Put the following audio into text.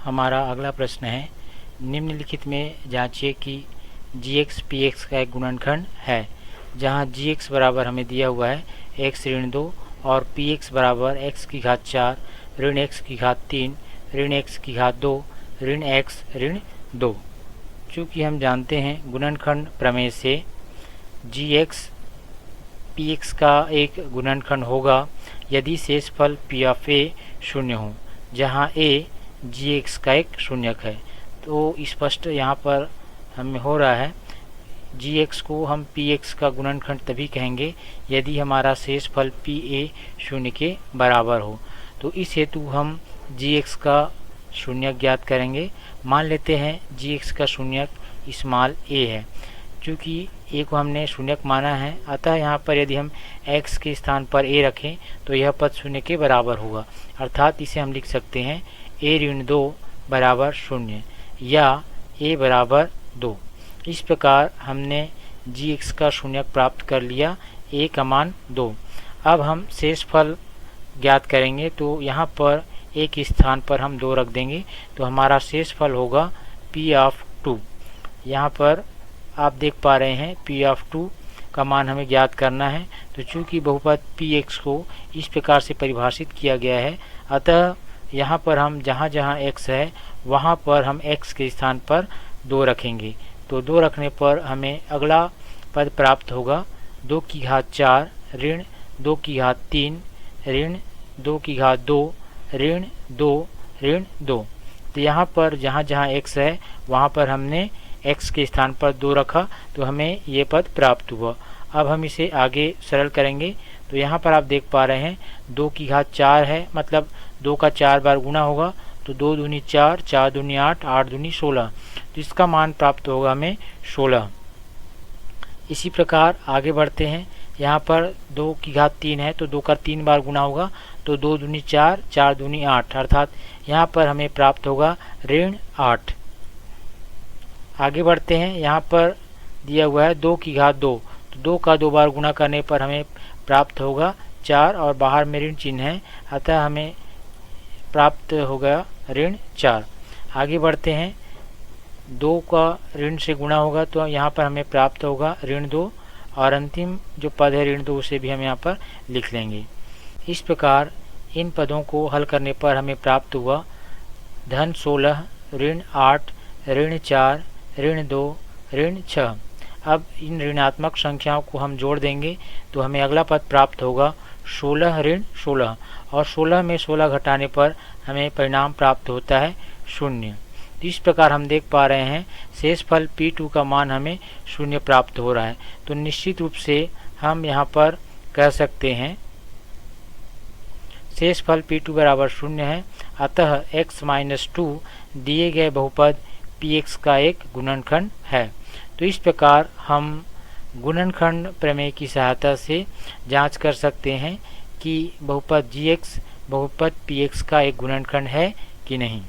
हमारा अगला प्रश्न है, निम्नलिखित में जांचिए कि gx px का एक गुणनखंड है, जहां gx बराबर हमें दिया हुआ है x ऋण 2 और px बराबर x की घात 4 ऋण x की घात 3 ऋण x की घात 2 ऋण x ऋण 2। चूँकि हम जानते हैं गुणनखंड प्रमेय से gx px का एक गुणनखंड होगा यदि शेषफल p ऑफ a शून्य हो, जहाँ a gx का एक शून्यक है। तो स्पष्ट यहाँ पर हमें हो रहा है gx को हम px का गुणनखंड तभी कहेंगे यदि हमारा शेषफल pa शून्य के बराबर हो। तो इस हेतु हम gx का शून्यक ज्ञात करेंगे। मान लेते हैं gx का शून्यक स्मॉल a है। चूँकि a को हमने शून्यक माना है, अतः यहाँ पर यदि हम x के स्थान पर a रखें तो यह पद शून्य के बराबर होगा। अर्थात इसे हम लिख सकते हैं a ऋण 2 बराबर शून्य या a बराबर 2। इस प्रकार हमने gx का शून्यक प्राप्त कर लिया, a का मान 2। अब हम शेषफल ज्ञात करेंगे, तो यहाँ पर a के स्थान पर हम 2 रख देंगे, तो हमारा शेषफल होगा p ऑफ 2। यहाँ पर आप देख पा रहे हैं p ऑफ 2 का मान हमें ज्ञात करना है। तो चूँकि बहुपद px को इस प्रकार से परिभाषित किया गया है, अतः यहाँ पर हम जहाँ जहाँ x है वहाँ पर हम x के स्थान पर 2 रखेंगे। तो 2 रखने पर हमें अगला पद प्राप्त होगा 2 की घात 4 ऋण 2 की घात 3 ऋण 2 की घात 2 ऋण 2 ऋण 2। तो यहाँ पर जहाँ जहाँ x है वहाँ पर हमने x के स्थान पर 2 रखा, तो हमें ये पद प्राप्त हुआ। अब हम इसे आगे सरल करेंगे। तो यहाँ पर आप देख पा रहे हैं 2 की घात 4 है, मतलब 2 का 4 बार गुना होगा, तो 2 दूनी 4, 4 दूनी 8, 8 दूनी 16। तो इसका मान प्राप्त होगा हमें 16। इसी प्रकार आगे बढ़ते हैं। यहाँ पर 2 की घात 3 है, तो 2 का 3 बार गुना होगा, तो 2 दूनी 4, 4 दूनी 8, अर्थात यहाँ पर हमें प्राप्त होगा ऋण 8। आगे बढ़ते हैं। यहाँ पर दिया हुआ है 2 की घात 2, तो 2 का 2 बार गुना करने पर हमें प्राप्त होगा 4 और बाहर में ऋण चिन्ह है, अतः हमें प्राप्त होगा ऋण 4। आगे बढ़ते हैं। 2 का ऋण से गुणा होगा तो यहाँ पर हमें प्राप्त होगा ऋण 2, और अंतिम जो पद है ऋण 2 उसे भी हम यहाँ पर लिख लेंगे। इस प्रकार इन पदों को हल करने पर हमें प्राप्त हुआ धन 16 ऋण 8 ऋण 4 ऋण 2 ऋण 6। अब इन ऋणात्मक संख्याओं को हम जोड़ देंगे तो हमें अगला पद प्राप्त होगा 16 ऋण 16, और 16 में 16 घटाने पर हमें परिणाम प्राप्त होता है 0। इस प्रकार हम देख पा रहे हैं शेषफल P2 का मान हमें 0 प्राप्त हो रहा है। तो निश्चित रूप से हम यहाँ पर कह सकते हैं शेषफल P2 बराबर 0 है, अतः x-2 दिए गए बहुपद px का एक गुणनखंड है। तो इस प्रकार हम गुणनखंड प्रमेय की सहायता से जांच कर सकते हैं कि बहुपद gx बहुपद px का एक गुणनखंड है कि नहीं।